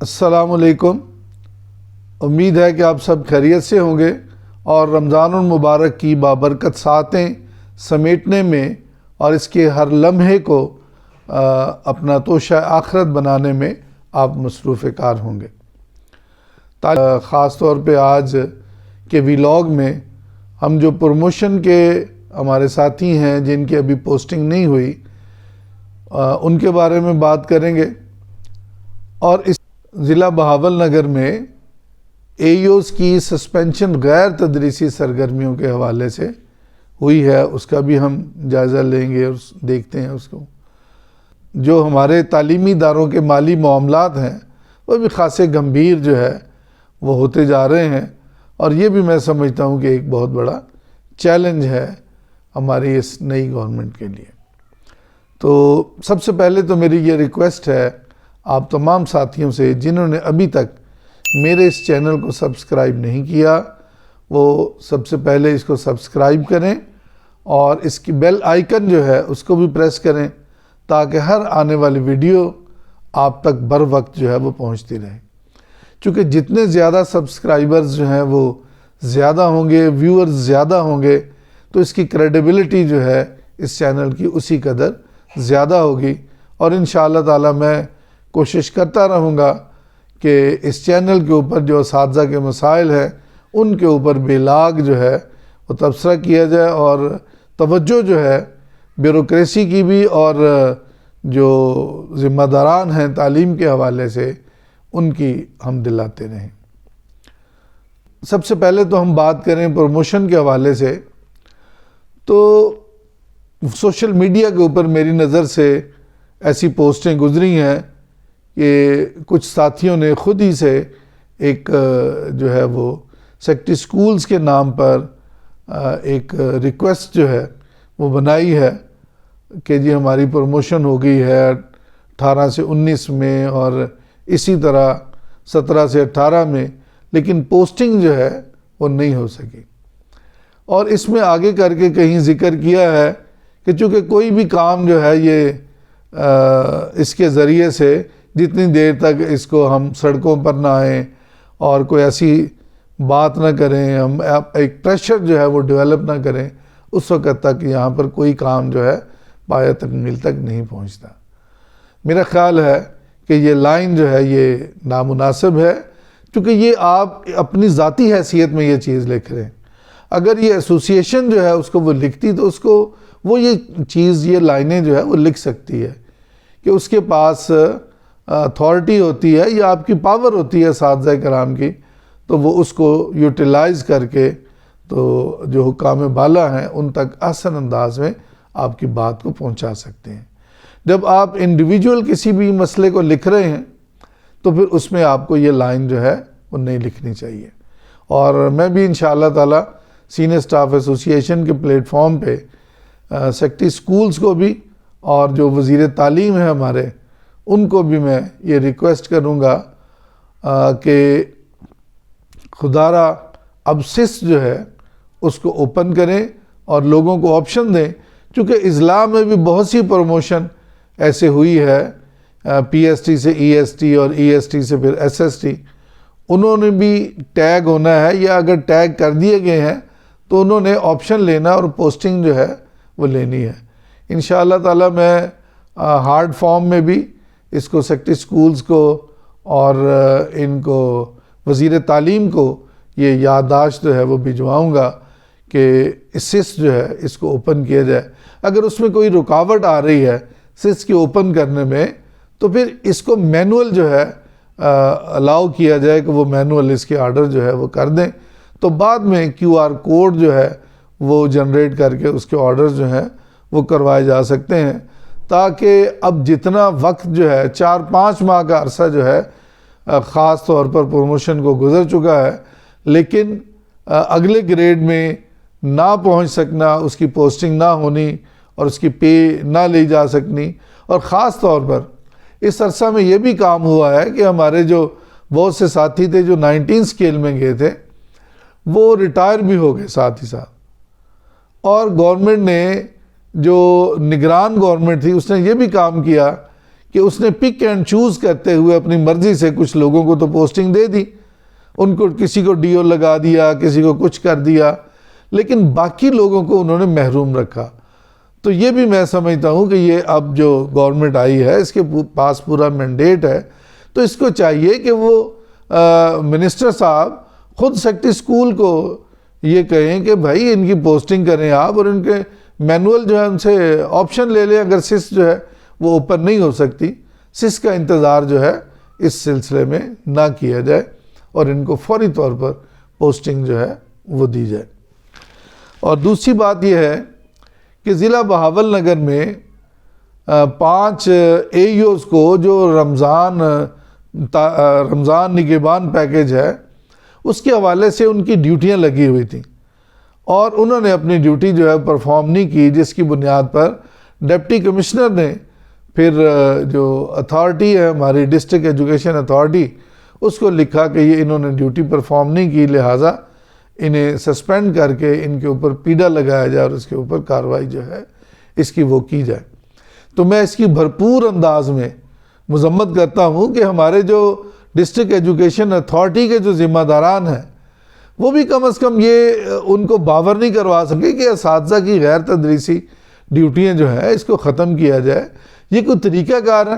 السلام علیکم۔ امید ہے کہ آپ سب خیریت سے ہوں گے اور رمضان المبارک کی بابرکت ساعتیں سمیٹنے میں اور اس کے ہر لمحے کو اپنا توشہ آخرت بنانے میں آپ مصروف کار ہوں گے۔ خاص طور پہ آج کے ویلاگ میں ہم جو پروموشن کے ہمارے ساتھی ہیں جن کی ابھی پوسٹنگ نہیں ہوئی ان کے بارے میں بات کریں گے، اور اس ضلع بہاول نگر میں اے ایوز کی سسپینشن غیر تدریسی سرگرمیوں کے حوالے سے ہوئی ہے، اس کا بھی ہم جائزہ لیں گے اور دیکھتے ہیں اس کو۔ جو ہمارے تعلیمی اداروں کے مالی معاملات ہیں وہ بھی خاصے گمبھیر جو ہے وہ ہوتے جا رہے ہیں، اور یہ بھی میں سمجھتا ہوں کہ ایک بہت بڑا چیلنج ہے ہماری اس نئی گورنمنٹ کے لیے۔ تو سب سے پہلے تو میری یہ ریکویسٹ ہے آپ تمام ساتھیوں سے جنہوں نے ابھی تک میرے اس چینل کو سبسکرائب نہیں کیا، وہ سب سے پہلے اس کو سبسکرائب کریں اور اس کی بیل آئیکن جو ہے اس کو بھی پریس کریں تاکہ ہر آنے والی ویڈیو آپ تک بر وقت جو ہے وہ پہنچتی رہے۔ چونکہ جتنے زیادہ سبسکرائبرز جو ہیں وہ زیادہ ہوں گے، ویورز زیادہ ہوں گے، تو اس کی کریڈیبلٹی جو ہے اس چینل کی اسی قدر زیادہ ہوگی، اور انشاءاللہ تعالی میں کوشش کرتا رہوں گا کہ اس چینل کے اوپر جو اساتذہ کے مسائل ہیں ان کے اوپر بے لاگ جو ہے وہ تبصرہ کیا جائے، اور توجہ جو ہے بیوروکریسی کی بھی اور جو ذمہ داران ہیں تعلیم کے حوالے سے ان کی ہم دلاتے رہیں۔ سب سے پہلے تو ہم بات کریں پروموشن کے حوالے سے، تو سوشل میڈیا کے اوپر میری نظر سے ایسی پوسٹیں گزری ہیں کہ کچھ ساتھیوں نے خود ہی سے ایک جو ہے وہ سیکٹری سکولز کے نام پر ایک ریکویسٹ جو ہے وہ بنائی ہے کہ جی ہماری پروموشن ہو گئی ہے 18 سے 19 میں اور اسی طرح 17 سے 18 میں، لیکن پوسٹنگ جو ہے وہ نہیں ہو سکی۔ اور اس میں آگے کر کے کہیں ذکر کیا ہے کہ چونکہ کوئی بھی کام جو ہے یہ اس کے ذریعے سے جتنی دیر تک اس کو ہم سڑکوں پر نہ آئیں اور کوئی ایسی بات نہ کریں، ہم ایک پریشر جو ہے وہ ڈیولپ نہ کریں، اس وقت تک یہاں پر کوئی کام جو ہے پایہ تکمیل تک نہیں پہنچتا۔ میرا خیال ہے کہ یہ لائن جو ہے یہ نامناسب ہے، کیونکہ یہ آپ اپنی ذاتی حیثیت میں یہ چیز لکھ رہے ہیں۔ اگر یہ ایسوسیشن جو ہے اس کو وہ لکھتی تو اس کو وہ یہ چیز یہ لائنیں جو ہے وہ لکھ سکتی ہے کہ اس کے پاس اتھارٹی ہوتی ہے یا آپ کی پاور ہوتی ہے اساتذہ کرام کی، تو وہ اس کو یوٹیلائز کر کے تو جو حکام بالا ہیں ان تک احسن انداز میں آپ کی بات کو پہنچا سکتے ہیں۔ جب آپ انڈیویجول کسی بھی مسئلے کو لکھ رہے ہیں تو پھر اس میں آپ کو یہ لائن جو ہے وہ نہیں لکھنی چاہیے۔ اور میں بھی انشاءاللہ تعالی سینئر سٹاف ایسوسیشن کے پلیٹ فارم پہ سیکٹری سکولز کو بھی اور جو وزیر تعلیم ہیں ہمارے ان کو بھی میں یہ ریکویسٹ کروں گا کہ خدارہ اب سس جو ہے اس کو اوپن کریں اور لوگوں کو آپشن دیں، چونکہ اضلاع میں بھی بہت سی پروموشن ایسے ہوئی ہے، پی ایس ٹی سے ای ایس ٹی اور ای ایس ٹی سے پھر ایس ایس ٹی، انہوں نے بھی ٹیگ ہونا ہے، یا اگر ٹیگ کر دیے گئے ہیں تو انہوں نے آپشن لینا اور پوسٹنگ جو ہے وہ لینی ہے۔ انشاءاللہ تعالی میں ہارڈ فارم میں بھی اس کو سیکٹری سکولز کو اور ان کو وزیر تعلیم کو یہ یادداشت جو ہے وہ بھجواؤں گا کہ سس جو ہے اس کو اوپن کیا جائے۔ اگر اس میں کوئی رکاوٹ آ رہی ہے سس کے اوپن کرنے میں تو پھر اس کو مینول جو ہے الاؤ کیا جائے کہ وہ مینول اس کے آرڈر جو ہے وہ کر دیں، تو بعد میں کیو آر کوڈ جو ہے وہ جنریٹ کر کے اس کے آرڈر جو ہیں وہ کروائے جا سکتے ہیں، تاکہ اب جتنا وقت جو ہے 4-5 ماہ کا عرصہ جو ہے خاص طور پر پروموشن کو گزر چکا ہے، لیکن اگلے گریڈ میں نہ پہنچ سکنا، اس کی پوسٹنگ نہ ہونی اور اس کی پے نہ لی جا سکنی، اور خاص طور پر اس عرصہ میں یہ بھی کام ہوا ہے کہ ہمارے جو بہت سے ساتھی تھے جو 19 اسکیل میں گئے تھے وہ ریٹائر بھی ہو گئے ساتھ ہی ساتھ، اور گورنمنٹ نے جو نگران گورنمنٹ تھی اس نے یہ بھی کام کیا کہ اس نے پک اینڈ چوز کرتے ہوئے اپنی مرضی سے کچھ لوگوں کو تو پوسٹنگ دے دی، ان کو کسی کو ڈی او لگا دیا، کسی کو کچھ کر دیا، لیکن باقی لوگوں کو انہوں نے محروم رکھا۔ تو یہ بھی میں سمجھتا ہوں کہ یہ اب جو گورنمنٹ آئی ہے اس کے پاس پورا مینڈیٹ ہے، تو اس کو چاہیے کہ وہ منسٹر صاحب خود سیکٹری اسکول کو یہ کہیں کہ بھائی ان کی پوسٹنگ کریں آپ، اور ان کے مینول جو ہے ان سے آپشن لے لیں، اگر سس جو ہے وہ اوپن نہیں ہو سکتی، سس کا انتظار جو ہے اس سلسلے میں نہ کیا جائے، اور ان کو فوری طور پر پوسٹنگ جو ہے وہ دی جائے۔ اور دوسری بات یہ ہے کہ ضلع بہاول نگر میں 5 AEOs کو جو رمضان نگہبان پیکج ہے اس کے حوالے سے ان کی ڈیوٹیاں لگی ہوئی تھیں، اور انہوں نے اپنی ڈیوٹی جو ہے پرفارم نہیں کی، جس کی بنیاد پر ڈپٹی کمشنر نے پھر جو اتھارٹی ہے ہماری ڈسٹرکٹ ایجوکیشن اتھارٹی، اس کو لکھا کہ یہ انہوں نے ڈیوٹی پرفارم نہیں کی، لہٰذا انہیں سسپینڈ کر کے ان کے اوپر پیڈا لگایا جائے اور اس کے اوپر کارروائی جو ہے اس کی وہ کی جائے۔ تو میں اس کی بھرپور انداز میں مذمت کرتا ہوں کہ ہمارے جو ڈسٹرکٹ ایجوکیشن اتھارٹی کے جو ذمہ داران ہیں وہ بھی کم از کم یہ ان کو باور نہیں کروا سکے کہ اساتذہ کی غیر تدریسی ڈیوٹیاں جو ہیں اس کو ختم کیا جائے۔ یہ کوئی طریقہ کار ہے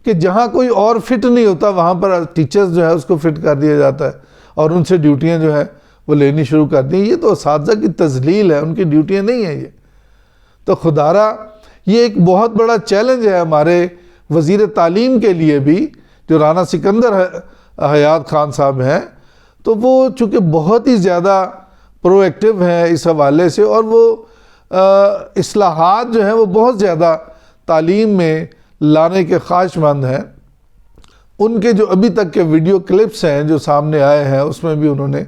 کہ جہاں کوئی اور فٹ نہیں ہوتا وہاں پر ٹیچرز جو ہے اس کو فٹ کر دیا جاتا ہے اور ان سے ڈیوٹیاں جو ہے وہ لینی شروع کر دیں؟ یہ تو اساتذہ کی تذلیل ہے، ان کی ڈیوٹیاں نہیں ہیں یہ۔ تو خدارہ یہ ایک بہت بڑا چیلنج ہے ہمارے وزیر تعلیم کے لیے بھی، جو رانا سکندر حیات خان صاحب ہیں، تو وہ چونکہ بہت ہی زیادہ پرو ایکٹیو ہیں اس حوالے سے، اور وہ اصلاحات جو ہیں وہ بہت زیادہ تعلیم میں لانے کے خواہش مند ہیں۔ ان کے جو ابھی تک کے ویڈیو کلپس ہیں جو سامنے آئے ہیں اس میں بھی انہوں نے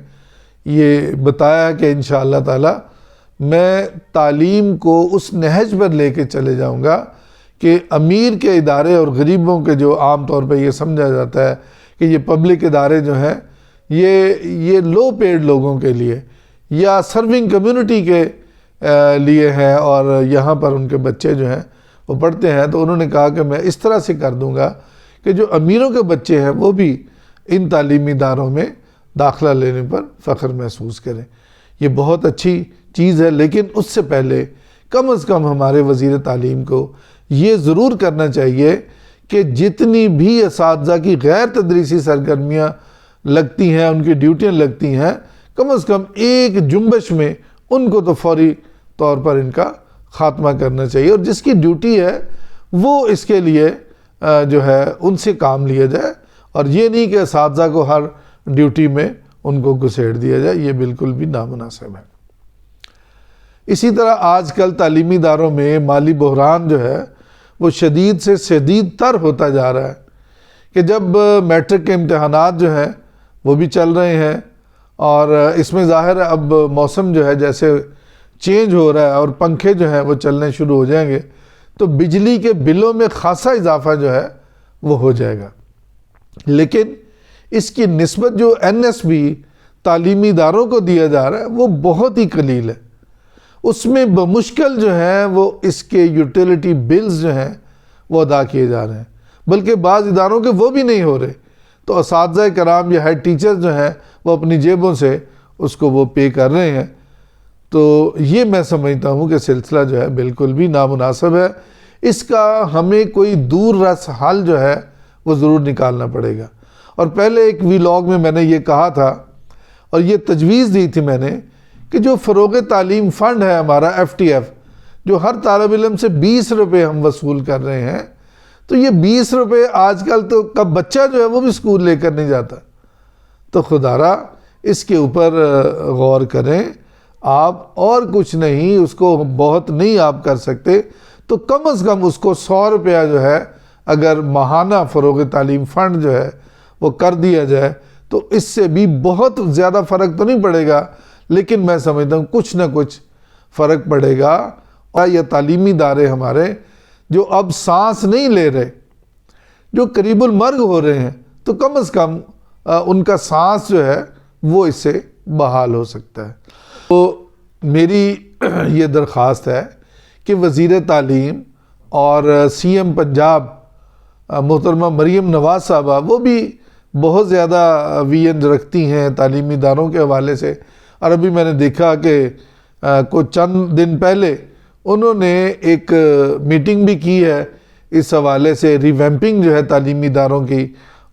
یہ بتایا کہ انشاءاللہ تعالی میں تعلیم کو اس نہج پر لے کے چلے جاؤں گا کہ امیر کے ادارے اور غریبوں کے جو عام طور پہ یہ سمجھا جاتا ہے کہ یہ پبلک ادارے جو ہیں یہ لو پیڈ لوگوں کے لیے یا سرونگ کمیونٹی کے لیے ہیں، اور یہاں پر ان کے بچے جو ہیں وہ پڑھتے ہیں، تو انہوں نے کہا کہ میں اس طرح سے کر دوں گا کہ جو امیروں کے بچے ہیں وہ بھی ان تعلیمی اداروں میں داخلہ لینے پر فخر محسوس کریں۔ یہ بہت اچھی چیز ہے، لیکن اس سے پہلے کم از کم ہمارے وزیر تعلیم کو یہ ضرور کرنا چاہیے کہ جتنی بھی اساتذہ کی غیر تدریسی سرگرمیاں لگتی ہیں، ان کی ڈیوٹیاں لگتی ہیں، کم از کم ایک جنبش میں ان کو تو فوری طور پر ان کا خاتمہ کرنا چاہیے، اور جس کی ڈیوٹی ہے وہ اس کے لیے جو ہے ان سے کام لیا جائے، اور یہ نہیں کہ اساتذہ کو ہر ڈیوٹی میں ان کو گھسیڑ دیا جائے، یہ بالکل بھی نامناسب ہے۔ اسی طرح آج کل تعلیمی اداروں میں مالی بحران جو ہے وہ شدید سے شدید تر ہوتا جا رہا ہے کہ جب میٹرک کے امتحانات جو ہیں وہ بھی چل رہے ہیں، اور اس میں ظاہر ہے اب موسم جو ہے جیسے چینج ہو رہا ہے اور پنکھے جو ہیں وہ چلنے شروع ہو جائیں گے، تو بجلی کے بلوں میں خاصا اضافہ جو ہے وہ ہو جائے گا، لیکن اس کی نسبت جو NSB تعلیمی اداروں کو دیا جا رہا ہے وہ بہت ہی قلیل ہے۔ اس میں بمشکل جو ہیں وہ اس کے یوٹیلیٹی بلز جو ہیں وہ ادا کیے جا رہے ہیں، بلکہ بعض اداروں کے وہ بھی نہیں ہو رہے، تو اساتذہ کرام یا ہیڈ ٹیچر جو ہیں وہ اپنی جیبوں سے اس کو وہ پے کر رہے ہیں۔ تو یہ میں سمجھتا ہوں کہ سلسلہ جو ہے بالکل بھی نامناسب ہے، اس کا ہمیں کوئی دور رس حل جو ہے وہ ضرور نکالنا پڑے گا۔ اور پہلے ایک ویلاگ میں نے یہ کہا تھا اور یہ تجویز دی تھی میں نے کہ جو فروغ تعلیم فنڈ ہے ہمارا FTF، جو ہر طالب علم سے 20 روپے ہم وصول کر رہے ہیں، تو یہ 20 روپے آج کل تو کب بچہ جو ہے وہ بھی اسکول لے کر نہیں جاتا، تو خدارہ اس کے اوپر غور کریں آپ، اور کچھ نہیں، اس کو بہت نہیں آپ کر سکتے تو کم از کم اس کو 100 روپیہ جو ہے اگر ماہانہ فروغ تعلیم فنڈ جو ہے وہ کر دیا جائے تو اس سے بھی بہت زیادہ فرق تو نہیں پڑے گا، لیکن میں سمجھتا ہوں کچھ نہ کچھ فرق پڑے گا۔ اور یہ تعلیمی ادارے ہمارے جو اب سانس نہیں لے رہے، جو قریب المرگ ہو رہے ہیں، تو کم از کم ان کا سانس جو ہے وہ اس سے بحال ہو سکتا ہے۔ تو میری یہ درخواست ہے کہ وزیر تعلیم اور CM پنجاب محترمہ مریم نواز صاحبہ، وہ بھی بہت زیادہ ویژن رکھتی ہیں تعلیمی اداروں کے حوالے سے، اور ابھی میں نے دیکھا کہ کچھ چند دن پہلے انہوں نے ایک میٹنگ بھی کی ہے اس حوالے سے، ریویمپنگ جو ہے تعلیمی اداروں کی،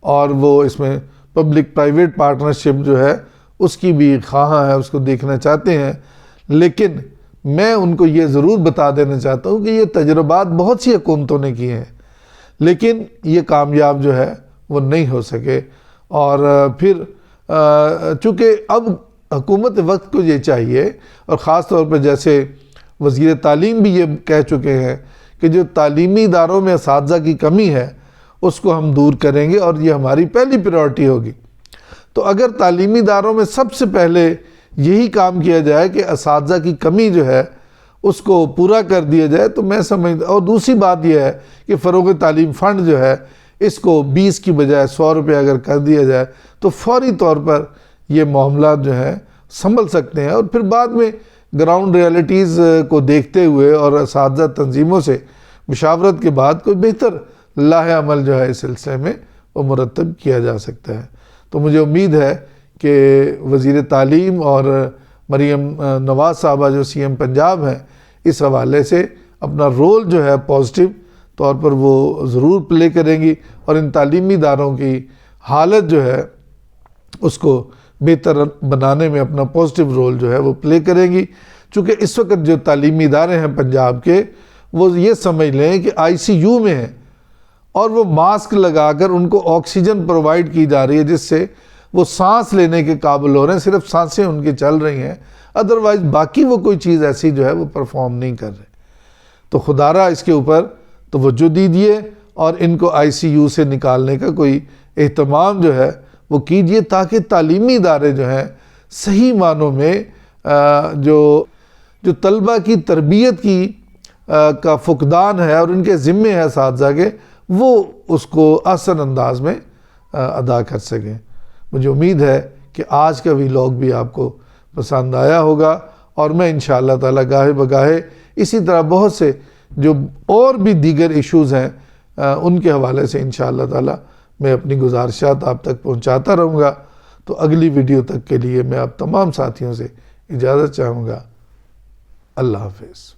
اور وہ اس میں پبلک پرائیویٹ پارٹنرشپ جو ہے اس کی بھی خواہاں ہے، اس کو دیکھنا چاہتے ہیں۔ لیکن میں ان کو یہ ضرور بتا دینا چاہتا ہوں کہ یہ تجربات بہت سی حکومتوں نے کیے ہیں، لیکن یہ کامیاب جو ہے وہ نہیں ہو سکے۔ اور پھر چونکہ اب حکومت وقت کو یہ چاہیے، اور خاص طور پر جیسے وزیر تعلیم بھی یہ کہہ چکے ہیں کہ جو تعلیمی اداروں میں اساتذہ کی کمی ہے اس کو ہم دور کریں گے، اور یہ ہماری پہلی پریورٹی ہوگی۔ تو اگر تعلیمی اداروں میں سب سے پہلے یہی کام کیا جائے کہ اساتذہ کی کمی جو ہے اس کو پورا کر دیا جائے، تو میں سمجھتا، اور دوسری بات یہ ہے کہ فروغ تعلیم فنڈ جو ہے اس کو 20 کی بجائے 100 روپے اگر کر دیا جائے تو فوری طور پر یہ معاملات جو ہیں سنبھل سکتے ہیں، اور پھر بعد میں گراؤنڈ ریالٹیز کو دیکھتے ہوئے اور اساتذہ تنظیموں سے مشاورت کے بعد کوئی بہتر لاہ عمل جو ہے اس سلسلے میں وہ مرتب کیا جا سکتا ہے۔ تو مجھے امید ہے کہ وزیر تعلیم اور مریم نواز صاحبہ جو سی ایم پنجاب ہیں اس حوالے سے اپنا رول جو ہے پازیٹیو طور پر وہ ضرور پلے کریں گی، اور ان تعلیمی اداروں کی حالت جو ہے اس کو بہتر بنانے میں اپنا پازیٹیو رول جو ہے وہ پلے کریں گی۔ چونکہ اس وقت جو تعلیمی ادارے ہیں پنجاب کے، وہ یہ سمجھ لیں کہ ICU میں ہیں، اور وہ ماسک لگا کر ان کو آکسیجن پرووائڈ کی جا رہی ہے جس سے وہ سانس لینے کے قابل ہو رہے ہیں، صرف سانسیں ان کی چل رہی ہیں، ادروائز باقی وہ کوئی چیز ایسی جو ہے وہ پرفارم نہیں کر رہے۔ تو خدارہ اس کے اوپر توجہ دیجیے، اور ان کو ICU سے نکالنے کا کوئی اہتمام جو ہے وہ کیجیے، تاکہ تعلیمی ادارے جو ہیں صحیح معنوں میں جو طلبہ کی تربیت کی کا فقدان ہے اور ان کے ذمے ہے اساتذہ کے، وہ اس کو احسن انداز میں ادا کر سکیں۔ مجھے امید ہے کہ آج کا ویلاگ بھی آپ کو پسند آیا ہوگا، اور میں انشاءاللہ تعالی گاہے بگاہے اسی طرح بہت سے جو اور بھی دیگر ایشوز ہیں ان کے حوالے سے انشاءاللہ تعالی میں اپنی گزارشات آپ تک پہنچاتا رہوں گا۔ تو اگلی ویڈیو تک کے لیے میں آپ تمام ساتھیوں سے اجازت چاہوں گا۔ اللہ حافظ۔